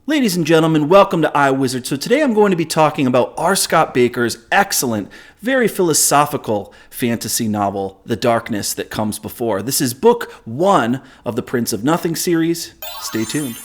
Ladies and gentlemen, welcome to iWizard. So today I'm going to be talking about R. Scott Bakker's excellent, very philosophical fantasy novel, The Darkness That Comes Before. This is book 1 of the Prince of Nothing series. Stay tuned.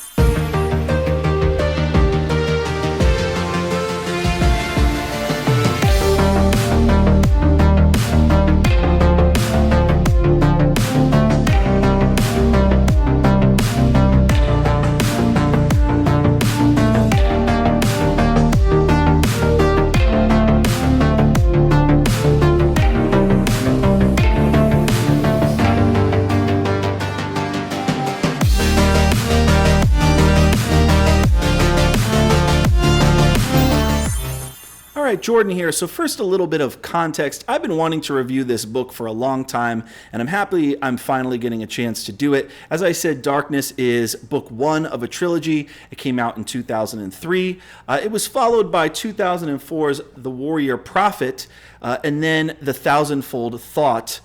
Jordan here. So first, a little bit of context. I've been wanting to review this book for a long time, and I'm happy I'm finally getting a chance to do it. As I said, Darkness is book 1 of a trilogy. It came out in 2003. It was followed by 2004's The Warrior Prophet, and then The Thousandfold Thought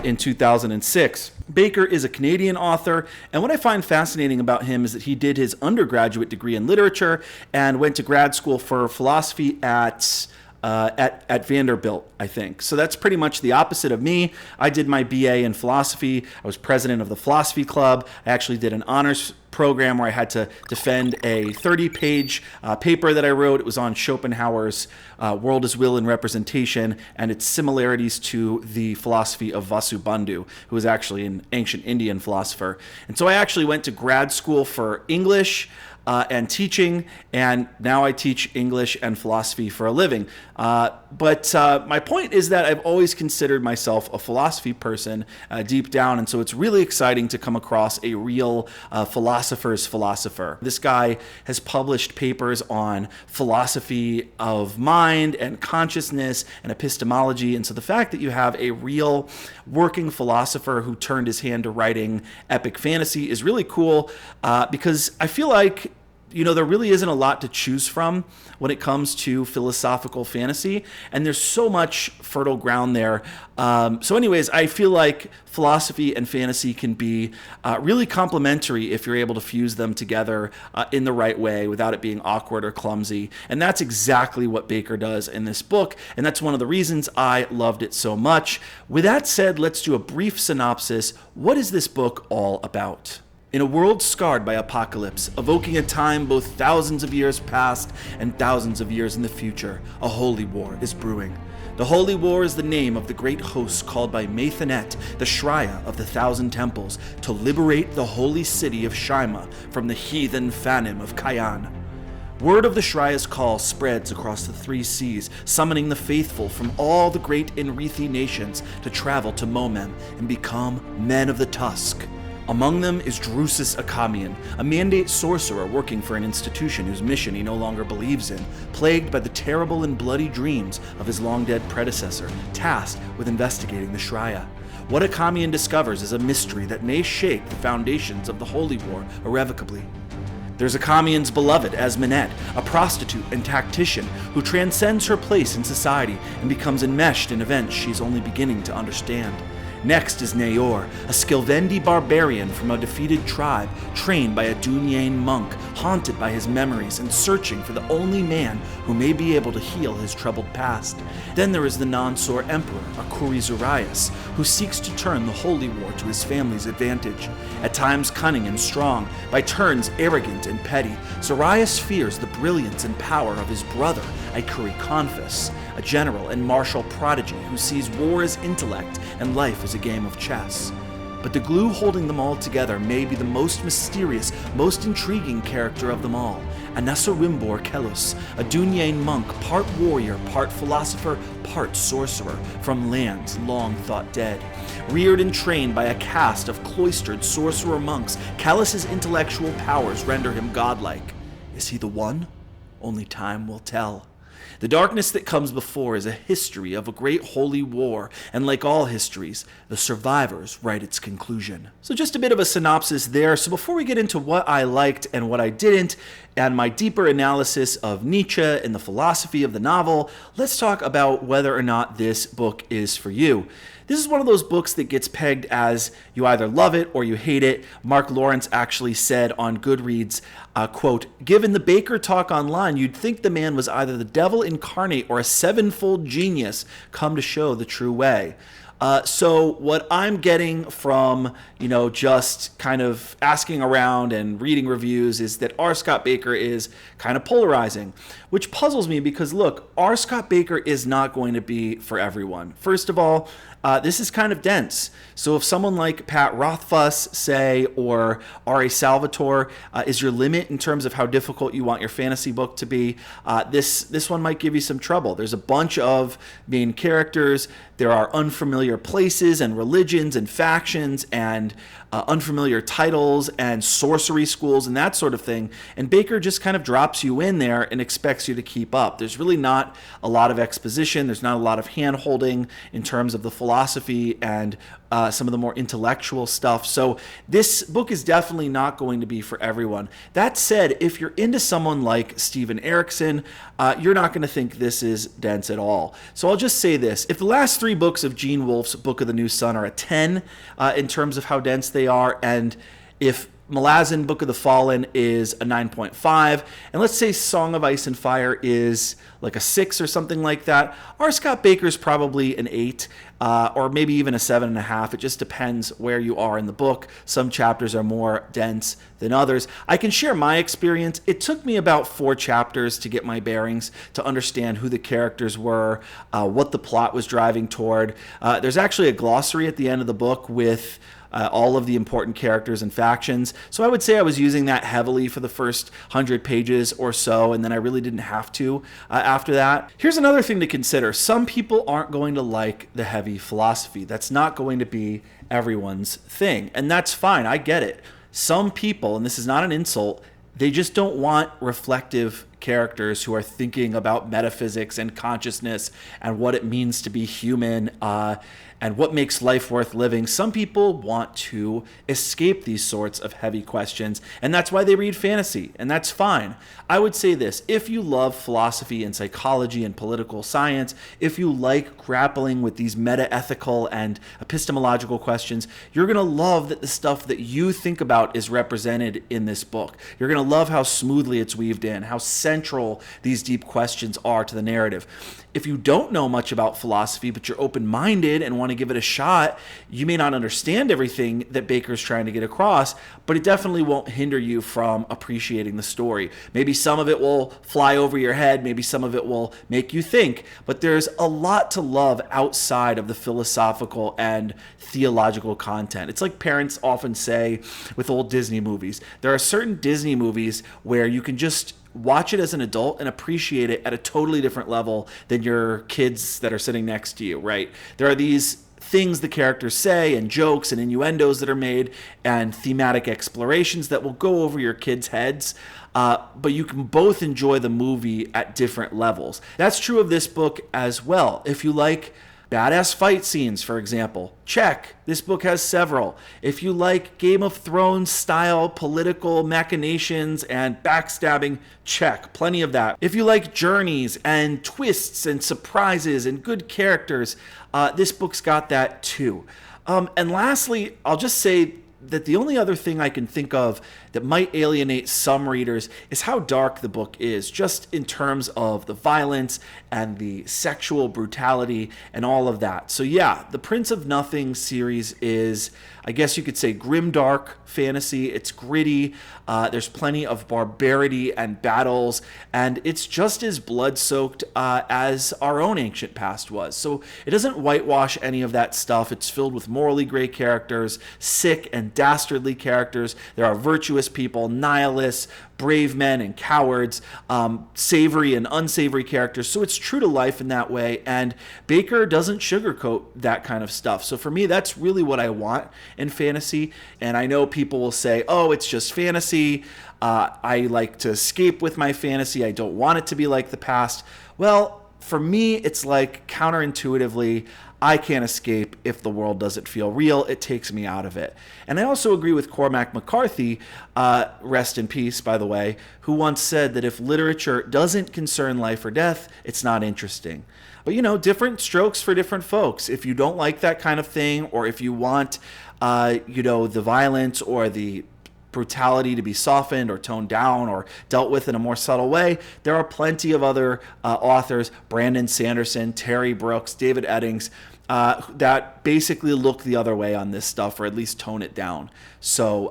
in 2006. Bakker is a Canadian author, and what I find fascinating about him is that he did his undergraduate degree in literature and went to grad school for philosophy at Vanderbilt, I think. So that's pretty much the opposite of me. I did my BA in philosophy. I was president of the philosophy club. I actually did an honors program where I had to defend a 30-page paper that I wrote. It was on Schopenhauer's World as Will and Representation and its similarities to the philosophy of Vasubandhu, who was actually an ancient Indian philosopher. And so I actually went to grad school for English and teaching, and now I teach English and philosophy for a living. But my point is that I've always considered myself a philosophy person deep down, and so it's really exciting to come across a real philosopher's philosopher. This guy has published papers on philosophy of mind and consciousness and epistemology, and so the fact that you have a real working philosopher who turned his hand to writing epic fantasy is really cool, because I feel like there really isn't a lot to choose from when it comes to philosophical fantasy, and there's so much fertile ground there. So anyways, I feel like philosophy and fantasy can be really complementary if you're able to fuse them together in the right way without it being awkward or clumsy. And that's exactly what Bakker does in this book, and that's one of the reasons I loved it so much. With that said, let's do a brief synopsis. What is this book all about? In a world scarred by apocalypse, evoking a time both thousands of years past and thousands of years in the future, a holy war is brewing. The Holy War is the name of the great host called by Maythanet, the Shrya of the Thousand Temples, to liberate the holy city of Shima from the heathen Fanim of Kayan. Word of the Shrya's call spreads across the 3 seas, summoning the faithful from all the great Enrithi nations to travel to Momem and become men of the Tusk. Among them is Drusus Akamian, a mandate sorcerer working for an institution whose mission he no longer believes in, plagued by the terrible and bloody dreams of his long-dead predecessor, tasked with investigating the Shrya. What Akamian discovers is a mystery that may shake the foundations of the Holy War irrevocably. There's Akamian's beloved Esmenet, a prostitute and tactician who transcends her place in society and becomes enmeshed in events she's only beginning to understand. Next is Nayor, a Skilvendi barbarian from a defeated tribe, trained by a Dunyain monk, haunted by his memories and searching for the only man who may be able to heal his troubled past. Then there is the non-Sor Emperor, Akuri Zurias, who seeks to turn the Holy War to his family's advantage. At times cunning and strong, by turns arrogant and petty, Zurias fears the brilliance and power of his brother, Ikuri Confus, a general and martial prodigy who sees war as intellect and life as a game of chess. But the glue holding them all together may be the most mysterious, most intriguing character of them all, Anasarimbor Kelus, a Dunyain monk, part warrior, part philosopher, part sorcerer, from lands long thought dead. Reared and trained by a caste of cloistered sorcerer monks, Kellus's intellectual powers render him godlike. Is he the one? Only time will tell. The Darkness That Comes Before is a history of a great holy war, and like all histories, the survivors write its conclusion. So just a bit of a synopsis there. So before we get into what I liked and what I didn't, and my deeper analysis of Nietzsche and the philosophy of the novel, let's talk about whether or not this book is for you. This is one of those books that gets pegged as you either love it or you hate it. Mark Lawrence actually said on Goodreads, quote, "Given the Bakker talk online, you'd think the man was either the devil incarnate or a sevenfold genius come to show the true way." So what I'm getting from, just kind of asking around and reading reviews is that R. Scott Bakker is kind of polarizing, which puzzles me because, look, R. Scott Bakker is not going to be for everyone. First of all, this is kind of dense. So if someone like Pat Rothfuss, say, or R.A. Salvatore is your limit in terms of how difficult you want your fantasy book to be, this one might give you some trouble. There's a bunch of main characters. There are unfamiliar places and religions and factions and unfamiliar titles and sorcery schools and that sort of thing. And Bakker just kind of drops you in there and expects you to keep up. There's really not a lot of exposition. There's not a lot of hand-holding in terms of the philosophy and some of the more intellectual stuff. So this book is definitely not going to be for everyone. That said, if you're into someone like Steven Erikson, you're not going to think this is dense at all. So I'll just say this. If the last 3 books of Gene Wolfe's Book of the New Sun are a 10 in terms of how dense they are, and if Malazan Book of the Fallen is a 9.5, and let's say Song of Ice and Fire is like a 6 or something like that, R. Scott Bakker's probably an 8, or maybe even a 7.5. It just depends where you are in the book. Some chapters are more dense than others. I can share my experience. It took me about 4 chapters to get my bearings, to understand who the characters were, what the plot was driving toward. There's actually a glossary at the end of the book with all of the important characters and factions. So I would say I was using that heavily for the first 100 pages or so, and then I really didn't have to after that. Here's another thing to consider. Some people aren't going to like the heavy philosophy. That's not going to be everyone's thing, and that's fine. I get it. Some people, and this is not an insult, they just don't want reflective characters who are thinking about metaphysics and consciousness and what it means to be human and what makes life worth living. Some people want to escape these sorts of heavy questions, and that's why they read fantasy, and that's fine. I would say this: if you love philosophy and psychology and political science, if you like grappling with these meta-ethical and epistemological questions, you're going to love that the stuff that you think about is represented in this book. You're going to love how smoothly it's weaved in, how central these deep questions are to the narrative. If you don't know much about philosophy, but you're open-minded and want to give it a shot, you may not understand everything that Bakker's trying to get across, but it definitely won't hinder you from appreciating the story. Maybe some of it will fly over your head, maybe some of it will make you think, but there's a lot to love outside of the philosophical and theological content. It's like parents often say with old Disney movies. There are certain Disney movies where you can just watch it as an adult and appreciate it at a totally different level than your kids that are sitting next to you, right? There are these things the characters say and jokes and innuendos that are made and thematic explorations that will go over your kids' heads, but you can both enjoy the movie at different levels. That's true of this book as well. If you like badass fight scenes, for example, check. This book has several. If you like Game of Thrones style political machinations and backstabbing, check. Plenty of that. If you like journeys and twists and surprises and good characters, this book's got that too. And lastly, I'll just say that the only other thing I can think of that might alienate some readers is how dark the book is, just in terms of the violence and the sexual brutality and all of that. So yeah, the Prince of Nothing series is, I guess you could say, grimdark fantasy. It's gritty. There's plenty of barbarity and battles, and it's just as blood-soaked as our own ancient past was. So it doesn't whitewash any of that stuff. It's filled with morally gray characters, sick and dastardly characters. There are virtuous people, nihilists, brave men and cowards, savory and unsavory characters. So it's true to life in that way, and Bakker doesn't sugarcoat that kind of stuff. So for me, that's really what I want in fantasy. And I know people will say, oh, it's just fantasy. I like to escape with my fantasy. I don't want it to be like the past. Well, For me, it's like counterintuitively, I can't escape if the world doesn't feel real. It takes me out of it. And I also agree with Cormac McCarthy, rest in peace, by the way, who once said that if literature doesn't concern life or death, it's not interesting. But, different strokes for different folks. If you don't like that kind of thing, or if you want, the violence or the brutality to be softened or toned down or dealt with in a more subtle way, there are plenty of other authors, Brandon Sanderson, Terry Brooks, David Eddings, that basically look the other way on this stuff, or at least tone it down. So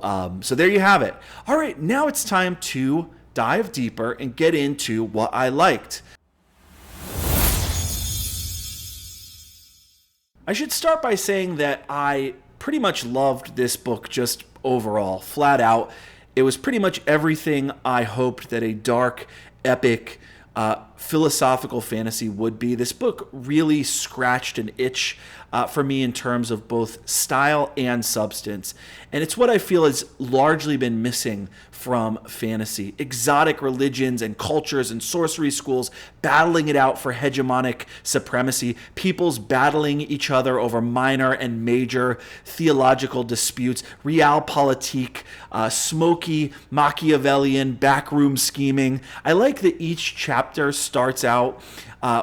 there you have it. All right, now it's time to dive deeper and get into what I liked. I should start by saying that I pretty much loved this book just overall, flat out. It was pretty much everything I hoped that a dark, epic, philosophical fantasy would be. This book really scratched an itch for me in terms of both style and substance. And it's what I feel has largely been missing from fantasy. Exotic religions and cultures and sorcery schools battling it out for hegemonic supremacy. Peoples battling each other over minor and major theological disputes. Realpolitik, smoky Machiavellian backroom scheming. I like that each chapter starts out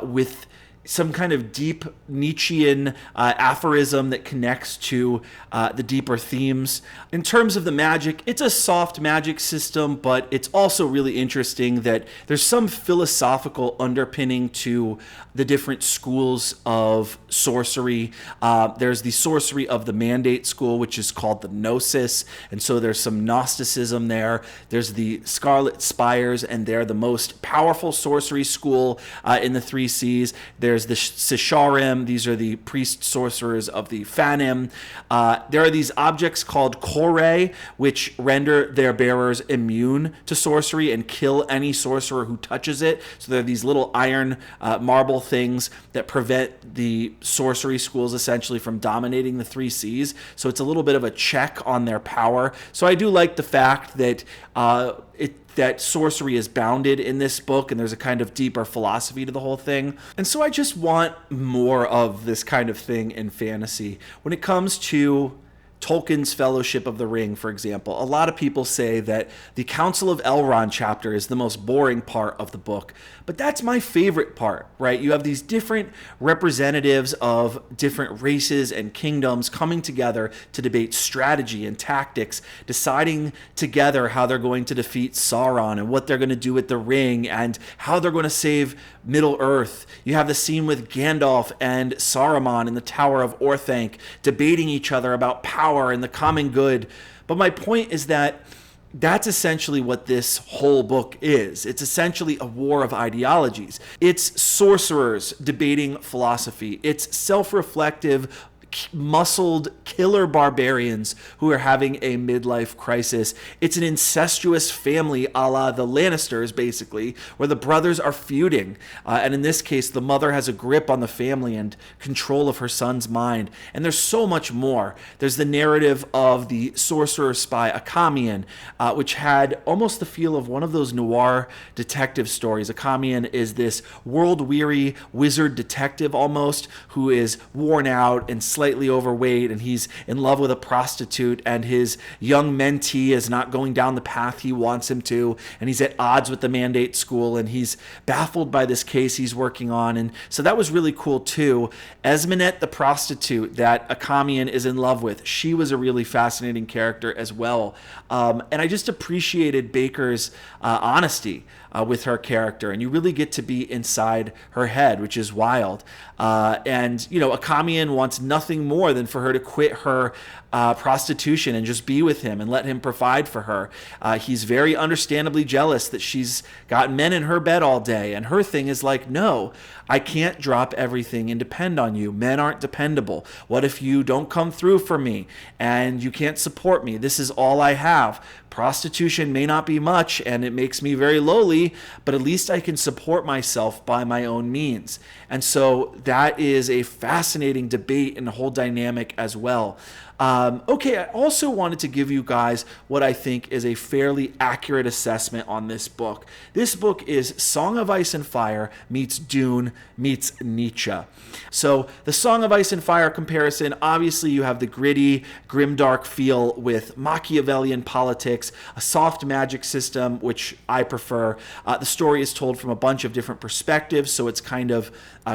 with some kind of deep Nietzschean aphorism that connects to the deeper themes. In terms of the magic, it's a soft magic system, but it's also really interesting that there's some philosophical underpinning to the different schools of sorcery. There's the sorcery of the Mandate School, which is called the Gnosis, and so there's some Gnosticism there. There's the Scarlet Spires, and they're the most powerful sorcery school in the Three Seas. There's the Sisharim. These are the priest sorcerers of the Fanim. There are these objects called Kore, which render their bearers immune to sorcery and kill any sorcerer who touches it. So there are these little iron marble things that prevent the sorcery schools essentially from dominating the Three Seas. So it's a little bit of a check on their power. So I do like the fact that that sorcery is bounded in this book, and there's a kind of deeper philosophy to the whole thing. And so I just want more of this kind of thing in fantasy. When it comes to Tolkien's Fellowship of the Ring, for example, a lot of people say that the Council of Elrond chapter is the most boring part of the book, but that's my favorite part, right? You have these different representatives of different races and kingdoms coming together to debate strategy and tactics, deciding together how they're going to defeat Sauron and what they're going to do with the ring and how they're going to save Middle-earth. You have the scene with Gandalf and Saruman in the Tower of Orthanc debating each other about power and the common good. But my point is that that's essentially what this whole book is. It's essentially a war of ideologies. It's sorcerers debating philosophy. It's self-reflective, muscled killer barbarians who are having a midlife crisis. It's an incestuous family a la the Lannisters, basically, where the brothers are feuding. And in this case, the mother has a grip on the family and control of her son's mind. And there's so much more. There's the narrative of the sorcerer spy Akamian, which had almost the feel of one of those noir detective stories. Akamian is this world-weary wizard detective almost, who is worn out and slightly overweight, and he's in love with a prostitute, and his young mentee is not going down the path he wants him to, and he's at odds with the Mandate School, and he's baffled by this case he's working on. And so that was really cool too. Esmenet, the prostitute that Akamian is in love with, she was a really fascinating character as well. And I just appreciated Bakker's honesty with her character, and you really get to be inside her head, which is wild. And Akamian wants nothing more than for her to quit her prostitution and just be with him and let him provide for her. He's very understandably jealous that she's got men in her bed all day, and her thing is like, no, I can't drop everything and depend on you. Men aren't dependable. What if you don't come through for me and you can't support me? This is all I have. Prostitution may not be much, and it makes me very lowly, but at least I can support myself by my own means. And so that is a fascinating debate and whole dynamic as well. Okay, I also wanted to give you guys what I think is a fairly accurate assessment on this book. This book is Song of Ice and Fire meets Dune meets Nietzsche. So the Song of Ice and Fire comparison, obviously you have the gritty, grimdark feel with Machiavellian politics, a soft magic system, which I prefer. The story is told from a bunch of different perspectives, so it's kind of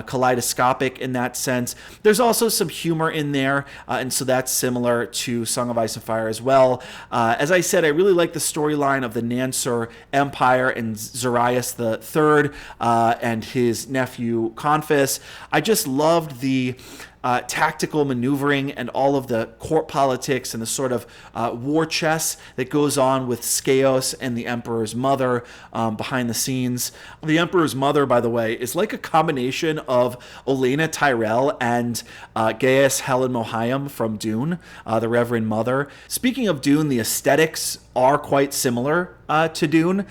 kaleidoscopic in that sense. There's also some humor in there, and so that's similar to Song of Ice and Fire as well. As I said, I really like the storyline of the Nansur Empire and Zarias III and his nephew Confus. I just loved the tactical maneuvering and all of the court politics and the sort of war chess that goes on with Skeos and the Emperor's mother behind the scenes. The Emperor's mother, by the way, is like a combination of Olenna Tyrell and Gaius Helen Mohayim from Dune, the Reverend Mother. Speaking of Dune, the aesthetics are quite similar to Dune,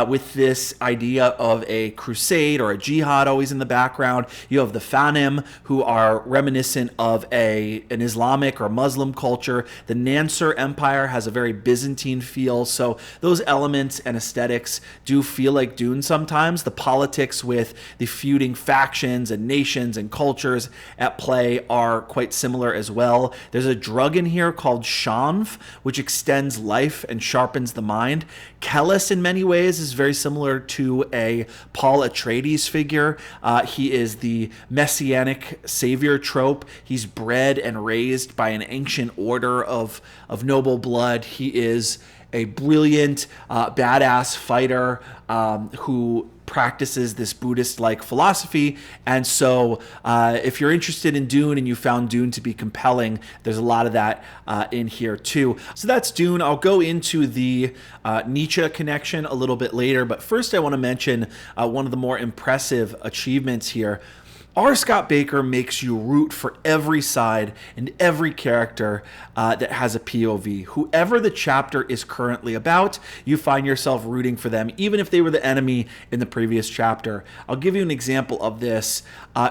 with this idea of a crusade or a jihad always in the background. You have the Fanim, who are reminiscent of an Islamic or Muslim culture. The Nansur Empire has a very Byzantine feel, so those elements and aesthetics do feel like Dune sometimes. The politics with the feuding factions and nations and cultures at play are quite similar as well. There's a drug in here called Shanv, which extends life and sharpens the mind. Kellis, in many ways, is very similar to a Paul Atreides figure. He is the messianic savior trope. He's bred and raised by an ancient order of noble blood. He is a brilliant, badass fighter who practices this Buddhist-like philosophy. And so if you're interested in Dune and you found Dune to be compelling, there's a lot of that in here too. So that's Dune. I'll go into the Nietzsche connection a little bit later, but first I want to mention one of the more impressive achievements here. R. Scott Bakker makes you root for every side and every character that has a POV. Whoever the chapter is currently about, you find yourself rooting for them, even if they were the enemy in the previous chapter. I'll give you an example of this.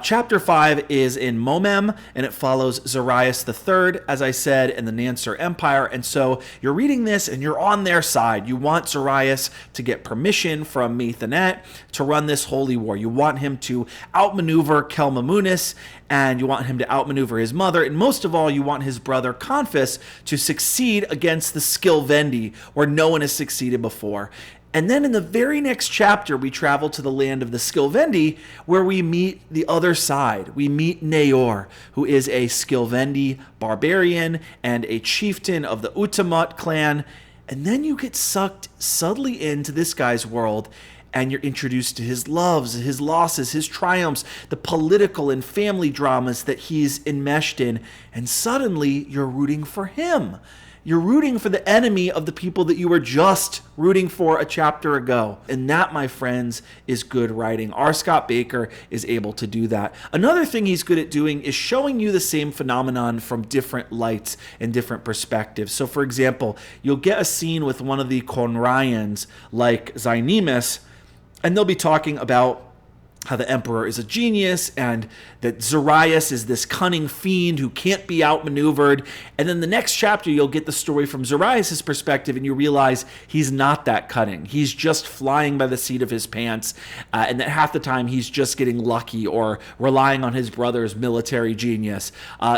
Chapter 5 is in Momem, and it follows Zarias III, as I said, in the Nansur Empire. And so you're reading this, and you're on their side. You want Zarias to get permission from Methanet to run this holy war. You want him to outmaneuver Kelmamunis, and you want him to outmaneuver his mother, and most of all, you want his brother Confus to succeed against the Skilvendi, where no one has succeeded before. And then in the very next chapter, we travel to the land of the Skilvendi, where we meet the other side. We meet Naor, who is a Skilvendi barbarian and a chieftain of the Utamut clan. And then you get sucked subtly into this guy's world, and you're introduced to his loves, his losses, his triumphs, the political and family dramas that he's enmeshed in, and suddenly you're rooting for him. You're rooting for the enemy of the people that you were just rooting for a chapter ago. And that, my friends, is good writing. R. Scott Bakker is able to do that. Another thing he's good at doing is showing you the same phenomenon from different lights and different perspectives. So, for example, you'll get a scene with one of the Conryans, like Zynemis, and they'll be talking about how the Emperor is a genius and that Zarias is this cunning fiend who can't be outmaneuvered. And then the next chapter, you'll get the story from Zarias' perspective, and you realize he's not that cunning. He's just flying by the seat of his pants, and that half the time he's just getting lucky or relying on his brother's military genius.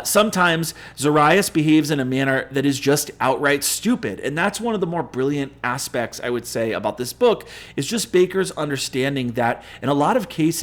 Sometimes Zarias behaves in a manner that is just outright stupid, and that's one of the more brilliant aspects, I would say, about this book, is just Bakker's understanding that in a lot of cases,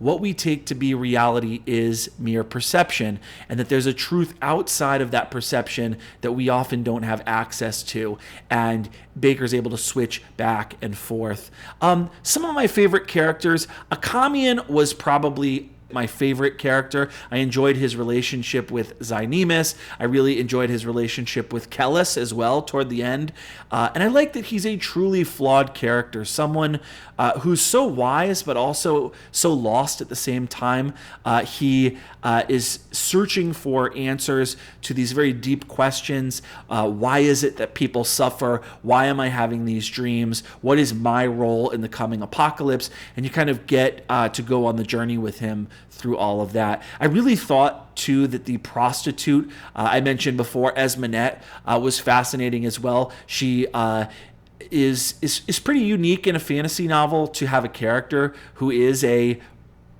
what we take to be reality is mere perception, and that there's a truth outside of that perception that we often don't have access to, and Bakker's able to switch back and forth. Some of my favorite characters, Akamian was probably my favorite character. I enjoyed his relationship with Zynemis. I really enjoyed his relationship with Kellis as well toward the end. And I like that he's a truly flawed character, someone who's so wise but also so lost at the same time. He is searching for answers to these very deep questions. Why is it that people suffer? Why am I having these dreams? What is my role in the coming apocalypse? And you kind of get to go on the journey with him through all of that. I really thought, too, that the prostitute I mentioned before, Esminette, was fascinating as well. She is pretty unique in a fantasy novel to have a character who is a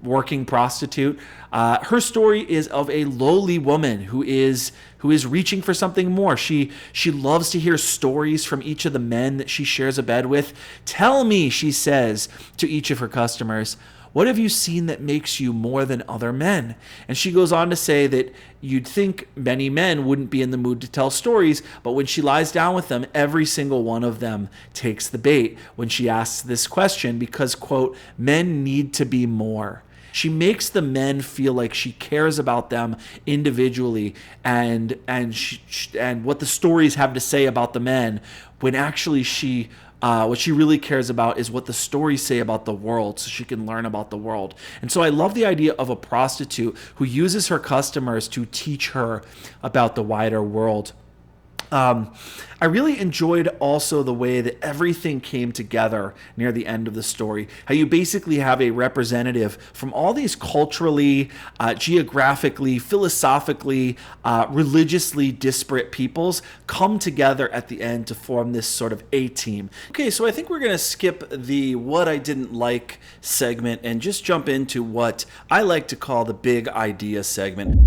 working prostitute. Her story is of a lowly woman who is reaching for something more. She loves to hear stories from each of the men that she shares a bed with. Tell me, she says to each of her customers, what have you seen that makes you more than other men? And she goes on to say that you'd think many men wouldn't be in the mood to tell stories, but when she lies down with them, every single one of them takes the bait when she asks this question because, quote, men need to be more. She makes the men feel like she cares about them individually and what the stories have to say about the men, when actually what she really cares about is what the stories say about the world, so she can learn about the world. And so I love the idea of a prostitute who uses her customers to teach her about the wider world. I really enjoyed also the way that everything came together near the end of the story. How you basically have a representative from all these culturally, geographically, philosophically, religiously disparate peoples come together at the end to form this sort of A-team. Okay, so I think we're going to skip the what I didn't like segment and just jump into what I like to call the big idea segment.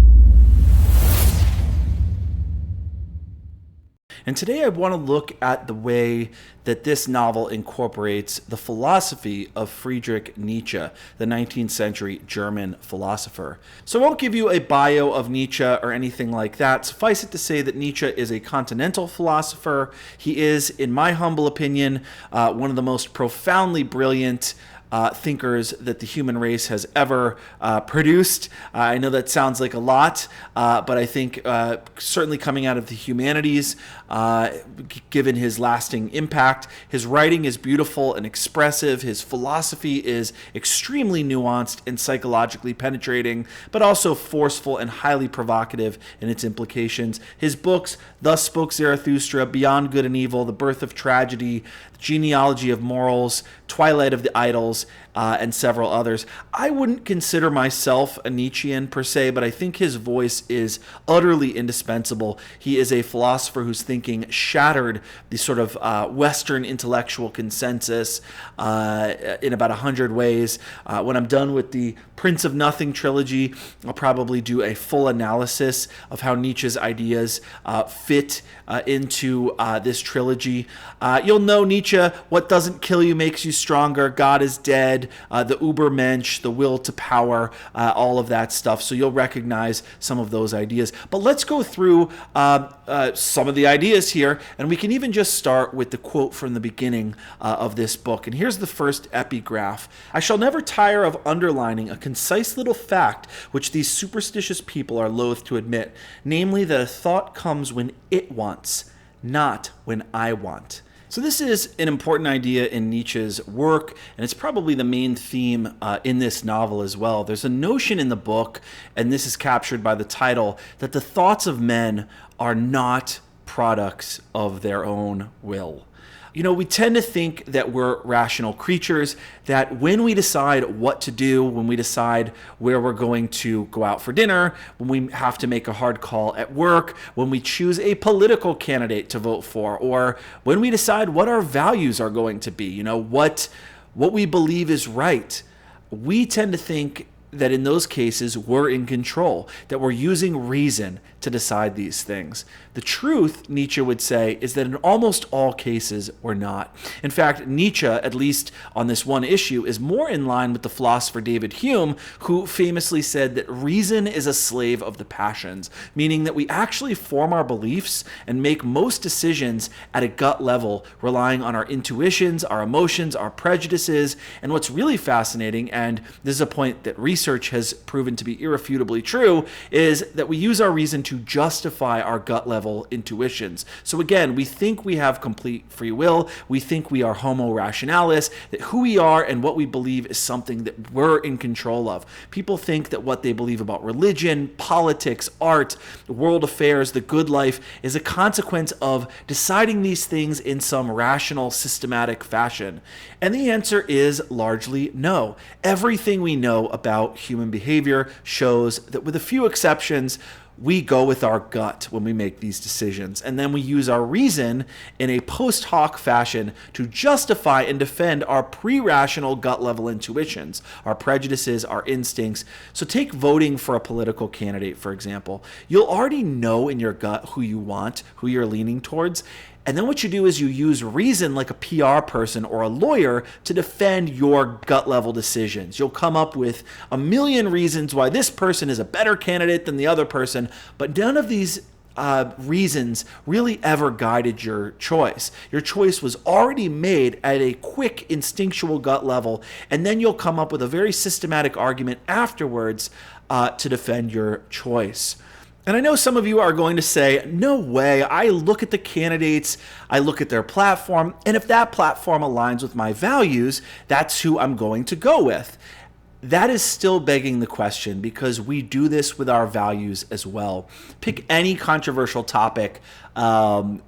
And today I want to look at the way that this novel incorporates the philosophy of Friedrich Nietzsche, the 19th century German philosopher. So I won't give you a bio of Nietzsche or anything like that. Suffice it to say that Nietzsche is a continental philosopher. He is, in my humble opinion, one of the most profoundly brilliant thinkers that the human race has ever produced. I know that sounds like a lot, but I think certainly coming out of the humanities, given his lasting impact, his writing is beautiful and expressive. His philosophy is extremely nuanced and psychologically penetrating, but also forceful and highly provocative in its implications. His books, Thus Spoke Zarathustra, Beyond Good and Evil, The Birth of Tragedy, The Genealogy of Morals, Twilight of the Idols, and several others. I wouldn't consider myself a Nietzschean per se, but I think his voice is utterly indispensable. He is a philosopher whose thinking shattered the sort of Western intellectual consensus in about 100 ways. When I'm done with the Prince of Nothing trilogy, I'll probably do a full analysis of how Nietzsche's ideas fit into this trilogy. You'll know Nietzsche, what doesn't kill you makes you stronger, God is dead, the Übermensch, the will to power, all of that stuff. So you'll recognize some of those ideas. But let's go through some of the ideas here, and we can even just start with the quote from the beginning of this book. And here's the first epigraph. I shall never tire of underlining a concise little fact which these superstitious people are loath to admit, namely that a thought comes when it wants, not when I want. So this is an important idea in Nietzsche's work, and it's probably the main theme in this novel as well. There's a notion in the book, and this is captured by the title, that the thoughts of men are not products of their own will. You know, we tend to think that we're rational creatures, that when we decide what to do, when we decide where we're going to go out for dinner, when we have to make a hard call at work, when we choose a political candidate to vote for, or when we decide what our values are going to be, you know, what we believe is right, we tend to think that in those cases we're in control, that we're using reason to decide these things. The truth, Nietzsche would say, is that in almost all cases we're not. In fact, Nietzsche, at least on this one issue, is more in line with the philosopher David Hume, who famously said that reason is a slave of the passions, meaning that we actually form our beliefs and make most decisions at a gut level, relying on our intuitions, our emotions, our prejudices. And what's really fascinating, and this is a point that research has proven to be irrefutably true, is that we use our reason to justify our gut level intuitions. So again, we think we have complete free will. We think we are homo rationalis, that who we are and what we believe is something that we're in control of. People think that what they believe about religion, politics, art, world affairs, the good life is a consequence of deciding these things in some rational, systematic fashion. And the answer is largely no. Everything we know about about human behavior shows that with a few exceptions, we go with our gut when we make these decisions, and then we use our reason in a post hoc fashion to justify and defend our pre-rational gut level intuitions, our prejudices, our instincts. So take voting for a political candidate, for example. You'll already know in your gut who you want, who you're leaning towards. And then what you do is you use reason like a PR person or a lawyer to defend your gut level decisions. You'll come up with a million reasons why this person is a better candidate than the other person, but none of these reasons really ever guided your choice. Your choice was already made at a quick instinctual gut level, and then you'll come up with a very systematic argument afterwards to defend your choice. And I know some of you are going to say, no way, I look at the candidates, I look at their platform, and if that platform aligns with my values, that's who I'm going to go with. That is still begging the question, because we do this with our values as well. Pick any controversial topic,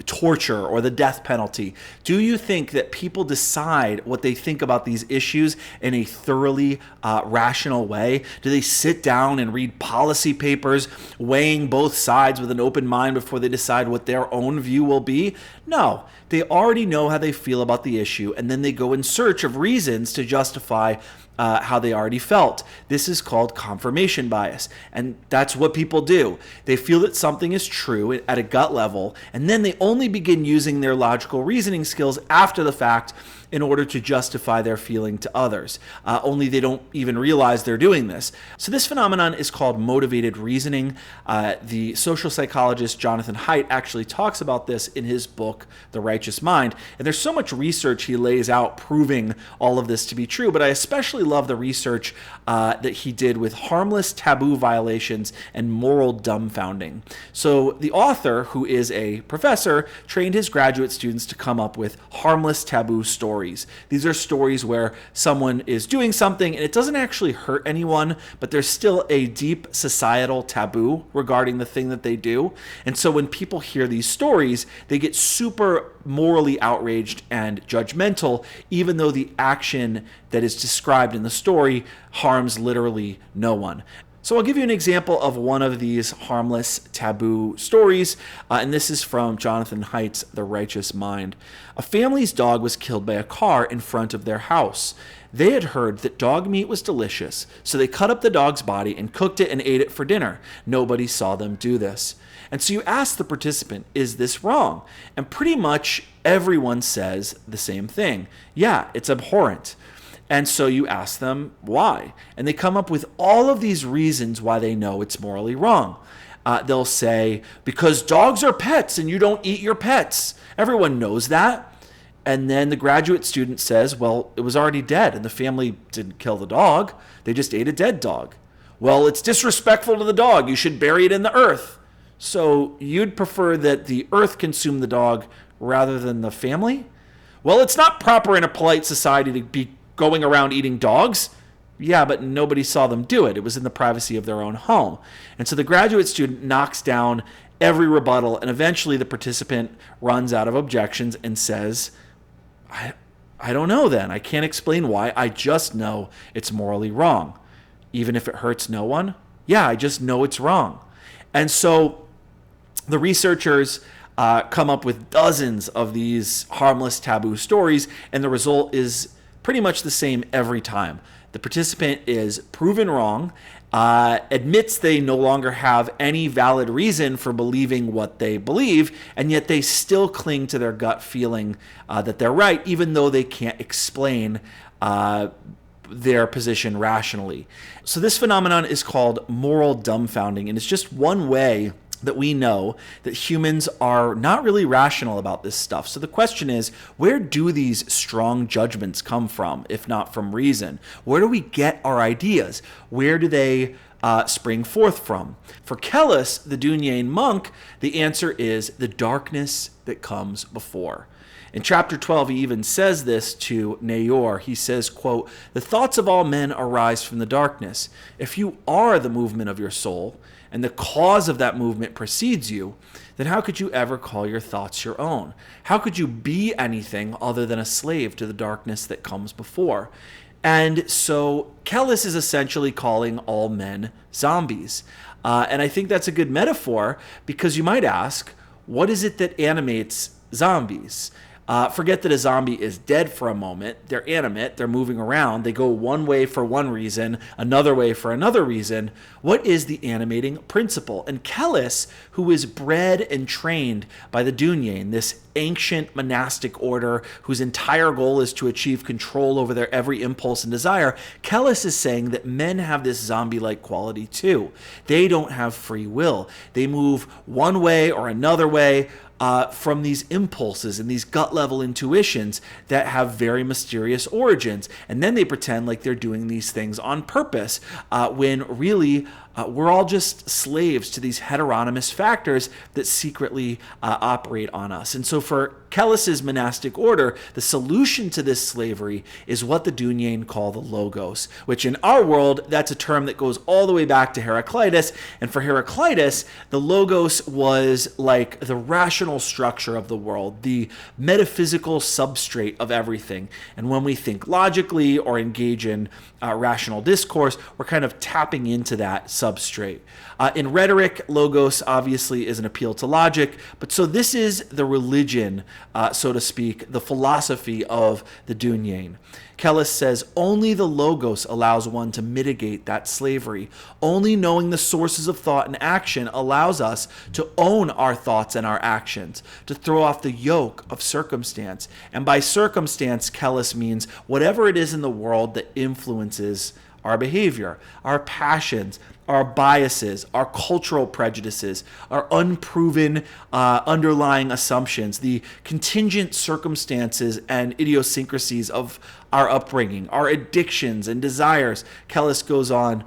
torture or the death penalty. Do you think that people decide what they think about these issues in a thoroughly rational way? Do they sit down and read policy papers, weighing both sides with an open mind before they decide what their own view will be? No, they already know how they feel about the issue, and then they go in search of reasons to justify how they already felt. This is called confirmation bias, and that's what people do. They feel that something is true at a gut level, and then they only begin using their logical reasoning skills after the fact in order to justify their feeling to others. Only they don't even realize they're doing this. So this phenomenon is called motivated reasoning. The social psychologist Jonathan Haidt actually talks about this in his book, The Righteous Mind. And there's so much research he lays out proving all of this to be true, but I especially love the research that he did with harmless taboo violations and moral dumbfounding. So the author, who is a professor, trained his graduate students to come up with harmless taboo stories. These are stories where someone is doing something and it doesn't actually hurt anyone, but there's still a deep societal taboo regarding the thing that they do. And so when people hear these stories, they get super morally outraged and judgmental, even though the action that is described in the story harms literally no one. So I'll give you an example of one of these harmless taboo stories, and this is from Jonathan Haidt's The Righteous Mind. A family's dog was killed by a car in front of their house. They had heard that dog meat was delicious, so they cut up the dog's body and cooked it and ate it for dinner. Nobody saw them do this. And so you ask the participant, is this wrong? And pretty much everyone says the same thing. Yeah, it's abhorrent. And so you ask them why. And they come up with all of these reasons why they know it's morally wrong. They'll say, because dogs are pets and you don't eat your pets. Everyone knows that. And then the graduate student says, well, it was already dead and the family didn't kill the dog. They just ate a dead dog. Well, it's disrespectful to the dog. You should bury it in the earth. So you'd prefer that the earth consume the dog rather than the family? Well, it's not proper in a polite society to be going around eating dogs. Yeah, but nobody saw them do it. It was in the privacy of their own home. And so the graduate student knocks down every rebuttal, and eventually the participant runs out of objections and says, I don't know then. I can't explain why. I just know it's morally wrong. Even if it hurts no one? Yeah, I just know it's wrong. And so the researchers come up with dozens of these harmless taboo stories, and the result is pretty much the same every time. The participant is proven wrong, admits they no longer have any valid reason for believing what they believe, and yet they still cling to their gut feeling that they're right, even though they can't explain their position rationally. So this phenomenon is called moral dumbfounding, and it's just one way that we know that humans are not really rational about this stuff. So the question is, where do these strong judgments come from, if not from reason? Where do we get our ideas? Where do they spring forth from? For Kellis, the Dunyan monk, the answer is the darkness that comes before. In chapter 12, he even says this to Nayor. He says, quote, "The thoughts of all men arise from the darkness. If you are the movement of your soul, and the cause of that movement precedes you, then how could you ever call your thoughts your own? How could you be anything other than a slave to the darkness that comes before?" And so Kellis is essentially calling all men zombies. And I think that's a good metaphor because you might ask, what is it that animates zombies? Forget that a zombie is dead for a moment. They're animate. They're moving around. They go one way for one reason, another way for another reason. What is the animating principle? And Kellis, who is bred and trained by the Dunyain, this ancient monastic order whose entire goal is to achieve control over their every impulse and desire, Kellis is saying that men have this zombie-like quality too. They don't have free will. They move one way or another way from these impulses and these gut-level intuitions that have very mysterious origins. And then they pretend like they're doing these things on purpose, when really we're all just slaves to these heteronymous factors that secretly operate on us. And so for Kellis's monastic order, the solution to this slavery is what the Dunyain call the logos, which in our world, that's a term that goes all the way back to Heraclitus. And for Heraclitus, the logos was like the rational structure of the world, the metaphysical substrate of everything. And when we think logically or engage in rational discourse, we're kind of tapping into that substrate. In rhetoric, logos obviously is an appeal to logic, but so this is the religion, so to speak, the philosophy of the Dunyain. Kellis says only the logos allows one to mitigate that slavery. Only knowing the sources of thought and action allows us to own our thoughts and our actions, to throw off the yoke of circumstance. And by circumstance, Kellis means whatever it is in the world that influences our behavior, our passions, our biases, our cultural prejudices, our unproven underlying assumptions, the contingent circumstances and idiosyncrasies of our upbringing, our addictions and desires. Kellis goes on,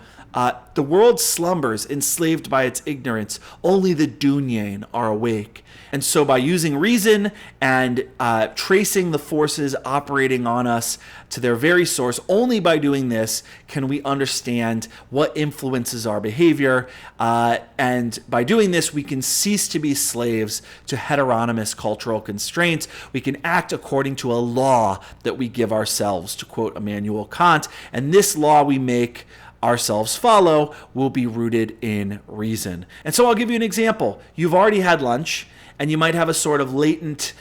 the world slumbers, enslaved by its ignorance. Only the Dunyain are awake. And so by using reason and tracing the forces operating on us to their very source, only by doing this can we understand what influences our behavior. And by doing this, we can cease to be slaves to heteronymous cultural constraints. We can act according to a law that we give ourselves, to quote Immanuel Kant. And this law we make ourselves follow will be rooted in reason. And so I'll give you an example. You've already had lunch, and you might have a sort of latent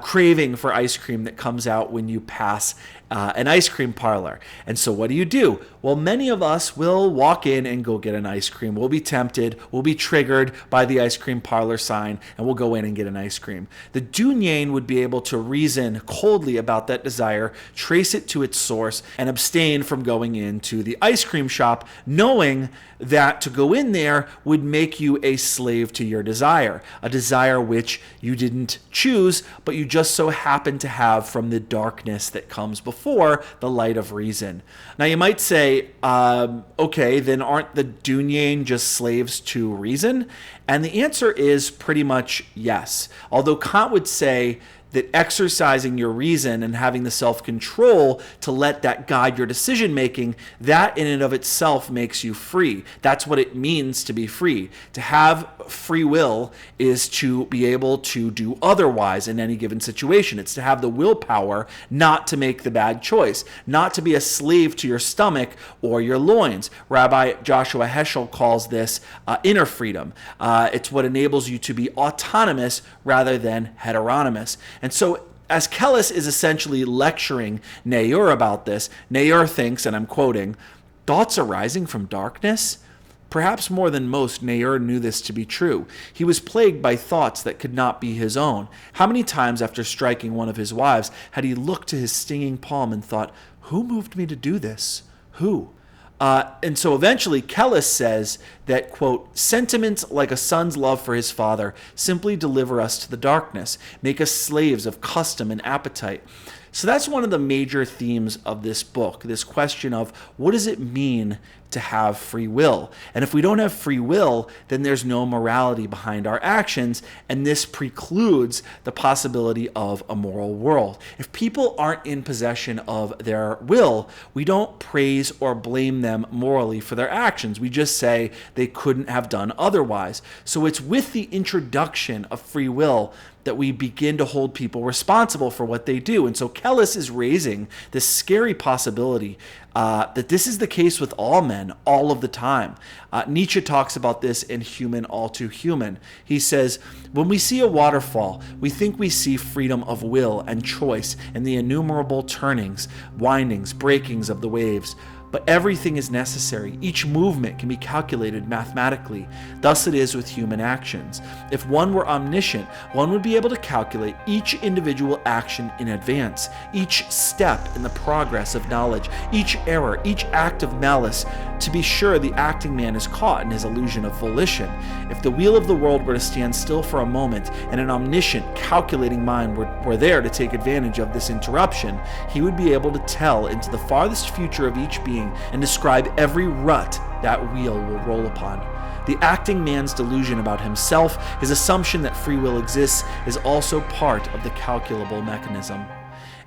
craving for ice cream that comes out when you pass an ice cream parlor. And so what do? Well, many of us will walk in and go get an ice cream. We'll be tempted, we'll be triggered by the ice cream parlor sign, and we'll go in and get an ice cream. The Dunyain would be able to reason coldly about that desire, trace it to its source, and abstain from going into the ice cream shop, knowing that to go in there would make you a slave to your desire, a desire which you didn't choose, but you just so happen to have from the darkness that comes before the light of reason. Now you might say, okay, then aren't the Dunyain just slaves to reason? And the answer is pretty much yes. Although Kant would say that exercising your reason and having the self-control to let that guide your decision-making, that in and of itself makes you free. That's what it means to be free. To have free will is to be able to do otherwise in any given situation. It's to have the willpower not to make the bad choice, not to be a slave to your stomach or your loins. Rabbi Joshua Heschel calls this inner freedom. It's what enables you to be autonomous rather than heteronymous. And so as Kellis is essentially lecturing Nayur about this, Nayur thinks, and I'm quoting, thoughts arising from darkness? Perhaps more than most, Nayur knew this to be true. He was plagued by thoughts that could not be his own. How many times after striking one of his wives had he looked to his stinging palm and thought, who moved me to do this? Who? And so eventually Kellis says that, quote, sentiments like a son's love for his father simply deliver us to the darkness, make us slaves of custom and appetite. So that's one of the major themes of this book, this question of what does it mean to have free will. And if we don't have free will, then there's no morality behind our actions, and this precludes the possibility of a moral world. If people aren't in possession of their will, we don't praise or blame them morally for their actions. We just say they couldn't have done otherwise. So it's with the introduction of free will that we begin to hold people responsible for what they do. And so Kellis is raising this scary possibility that this is the case with all men all of the time. Nietzsche talks about this in Human All Too Human. He says, when we see a waterfall, we think we see freedom of will and choice and the innumerable turnings, windings, breakings of the waves. But everything is necessary. Each movement can be calculated mathematically. Thus it is with human actions. If one were omniscient, one would be able to calculate each individual action in advance, each step in the progress of knowledge, each error, each act of malice, to be sure the acting man is caught in his illusion of volition. If the wheel of the world were to stand still for a moment, and an omniscient, calculating mind were there to take advantage of this interruption, he would be able to tell into the farthest future of each being and describe every rut that wheel will roll upon. The acting man's delusion about himself, his assumption that free will exists, is also part of the calculable mechanism.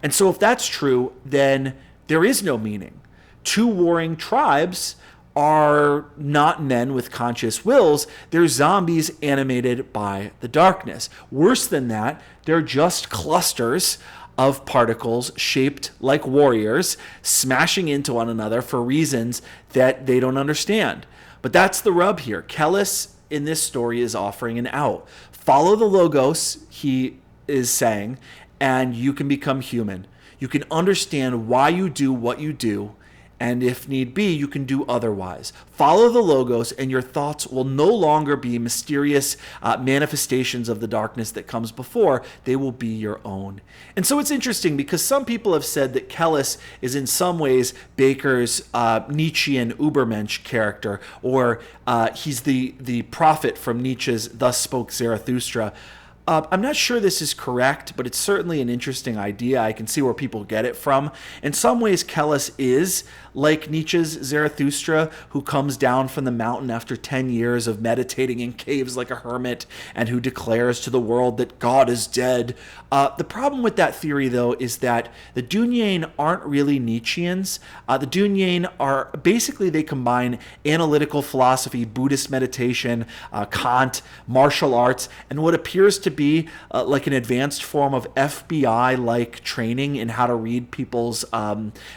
And so if that's true, then there is no meaning. Two warring tribes are not men with conscious wills. They're zombies animated by the darkness. Worse than that, they're just clusters of particles shaped like warriors, smashing into one another for reasons that they don't understand. But that's the rub here. Kellis in this story is offering an out. Follow the logos, he is saying, and you can become human. You can understand why you do what you do, and if need be, you can do otherwise. Follow the logos, and your thoughts will no longer be mysterious manifestations of the darkness that comes before. They will be your own. And so it's interesting because some people have said that Kellis is in some ways Bakker's Nietzschean Übermensch character, or he's the prophet from Nietzsche's Thus Spoke Zarathustra. I'm not sure this is correct, but it's certainly an interesting idea. I can see where people get it from. In some ways, Kellis is like Nietzsche's Zarathustra, who comes down from the mountain after 10 years of meditating in caves like a hermit, and who declares to the world that God is dead. The problem with that theory, though, is that the Dunyain aren't really Nietzscheans. The Dunyain are basically, they combine analytical philosophy, Buddhist meditation, Kant, martial arts, and what appears to be like an advanced form of FBI-like training in how to read people's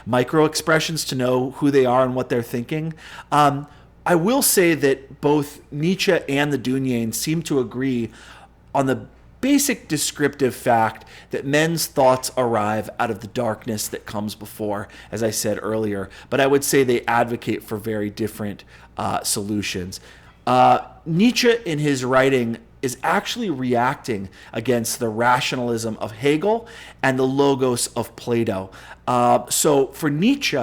micro-expressions to know who they are and what they're thinking. I will say that both Nietzsche and the Dunyain seem to agree on the basic descriptive fact that men's thoughts arrive out of the darkness that comes before, as I said earlier. But I would say they advocate for very different solutions. Nietzsche, in his writing, is actually reacting against the rationalism of Hegel and the logos of Plato. So for Nietzsche,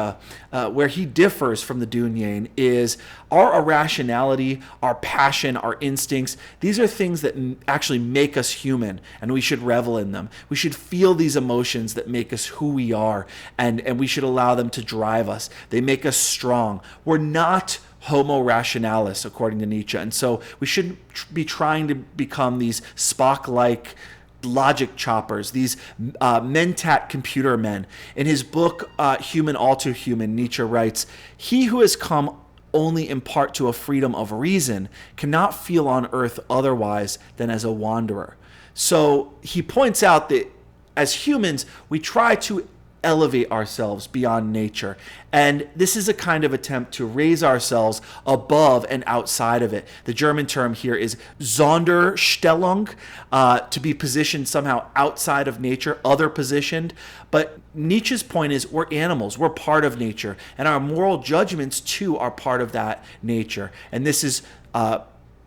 where he differs from the Dunyain is our irrationality, our passion, our instincts. These are things that actually make us human, and we should revel in them. We should feel these emotions that make us who we are, and we should allow them to drive us. They make us strong. We're not homo rationalis, according to Nietzsche. And so we shouldn't be trying to become these Spock-like logic choppers, these mentat computer men. In his book, Human All Too Human, Nietzsche writes, "He who has come only in part to a freedom of reason cannot feel on earth otherwise than as a wanderer." So he points out that as humans, we try to elevate ourselves beyond nature. And this is a kind of attempt to raise ourselves above and outside of it. The German term here is Sonderstellung, to be positioned somehow outside of nature, other positioned. But Nietzsche's point is we're animals, we're part of nature, and our moral judgments too are part of that nature. And this is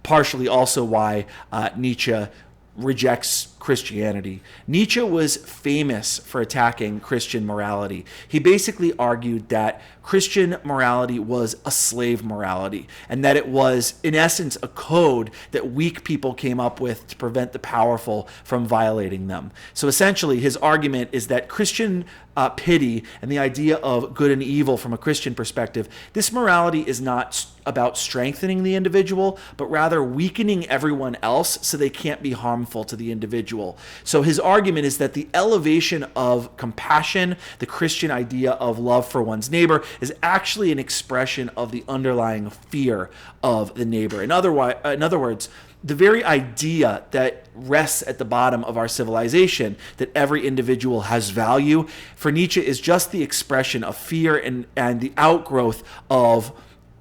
partially also why Nietzsche rejects Christianity. Nietzsche was famous for attacking Christian morality. He basically argued that Christian morality was a slave morality, and that it was, in essence, a code that weak people came up with to prevent the powerful from violating them. So essentially, his argument is that Christian pity and the idea of good and evil from a Christian perspective, this morality is not about strengthening the individual, but rather weakening everyone else so they can't be harmful to the individual. So his argument is that the elevation of compassion, the Christian idea of love for one's neighbor, is actually an expression of the underlying fear of the neighbor. In other words, the very idea that rests at the bottom of our civilization, that every individual has value, for Nietzsche is just the expression of fear and the outgrowth of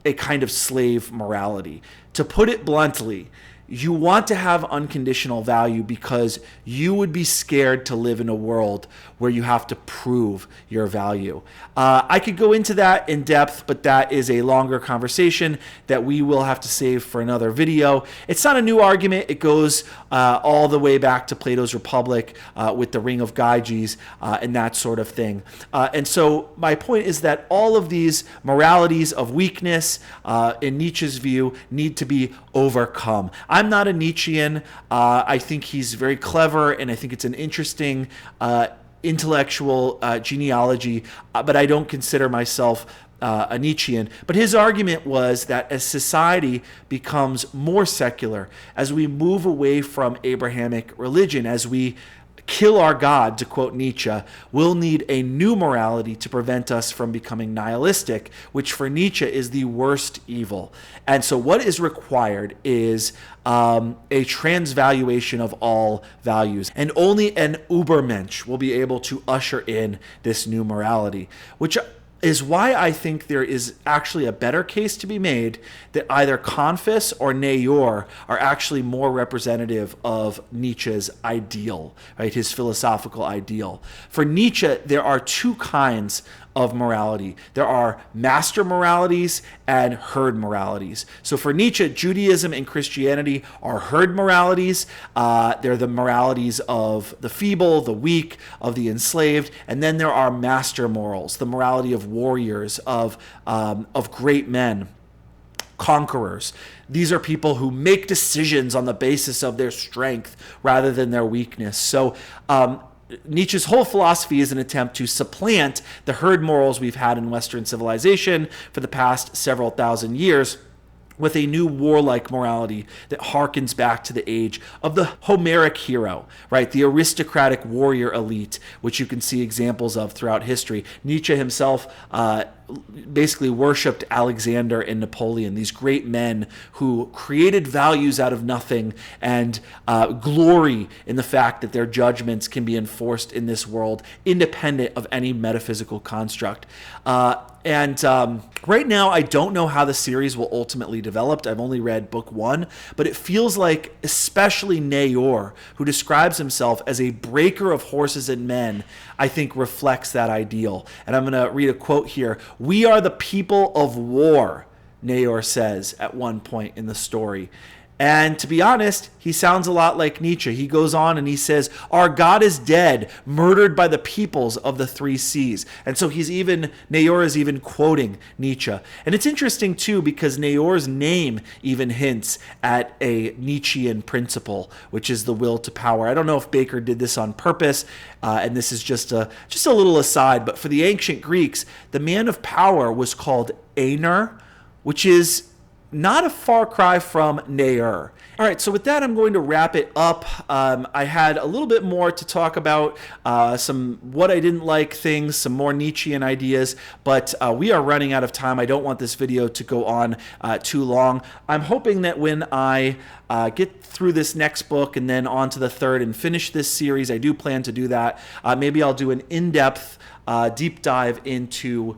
a kind of slave morality. To put it bluntly, you want to have unconditional value because you would be scared to live in a world where you have to prove your value. I could go into that in depth, but that is a longer conversation that we will have to save for another video. It's not a new argument. It goes all the way back to Plato's Republic with the Ring of Gyges and that sort of thing. And so my point is that all of these moralities of weakness, in Nietzsche's view, need to be overcome. I'm not a Nietzschean. I think he's very clever, and I think it's an interesting intellectual genealogy, but I don't consider myself a Nietzschean. But his argument was that as society becomes more secular, as we move away from Abrahamic religion, as we kill our God, to quote Nietzsche, we'll need a new morality to prevent us from becoming nihilistic, which for Nietzsche is the worst evil. And so what is required is a transvaluation of all values. And only an Übermensch will be able to usher in this new morality, which is why I think there is actually a better case to be made that either Confus or Neyor are actually more representative of Nietzsche's ideal, right? His philosophical ideal. For Nietzsche, there are two kinds of morality. There are master moralities and herd moralities. So for Nietzsche, Judaism and Christianity are herd moralities. They're the moralities of the feeble, the weak, of the enslaved. And then there are master morals, the morality of warriors, of great men, conquerors. These are people who make decisions on the basis of their strength rather than their weakness. So Nietzsche's whole philosophy is an attempt to supplant the herd morals we've had in Western civilization for the past several thousand years with a new warlike morality that harkens back to the age of the Homeric hero, right? The aristocratic warrior elite, which you can see examples of throughout history. Nietzsche himself basically worshipped Alexander and Napoleon, these great men who created values out of nothing and glory in the fact that their judgments can be enforced in this world independent of any metaphysical construct. Right now, I don't know how the series will ultimately develop. I've only read book 1, but it feels like especially Neyor, who describes himself as a breaker of horses and men, I think reflects that ideal. And I'm going to read a quote here. "We are the people of war," Neyor says at one point in the story. And to be honest, he sounds a lot like Nietzsche. He goes on and he says, "Our God is dead, murdered by the peoples of the three seas." And so Neyor is even quoting Nietzsche. And it's interesting too, because Neyor's name even hints at a Nietzschean principle, which is the will to power. I don't know if Bakker did this on purpose, and this is just a little aside, but for the ancient Greeks, the man of power was called Aner, which is not a far cry from Neyor. All right, so with that, I'm going to wrap it up. I had a little bit more to talk about, some what I didn't like things, some more Nietzschean ideas, but we are running out of time. I don't want this video to go on too long. I'm hoping that when I get through this next book and then on to the third and finish this series, I do plan to do that. Maybe I'll do an in-depth deep dive into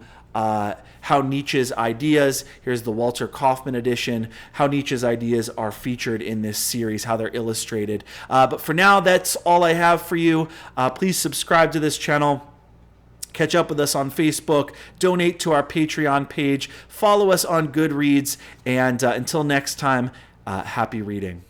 how Nietzsche's ideas, here's the Walter Kaufmann edition, how Nietzsche's ideas are featured in this series, how they're illustrated. But for now, that's all I have for you. Please subscribe to this channel. Catch up with us on Facebook. Donate to our Patreon page. Follow us on Goodreads. And until next time, happy reading.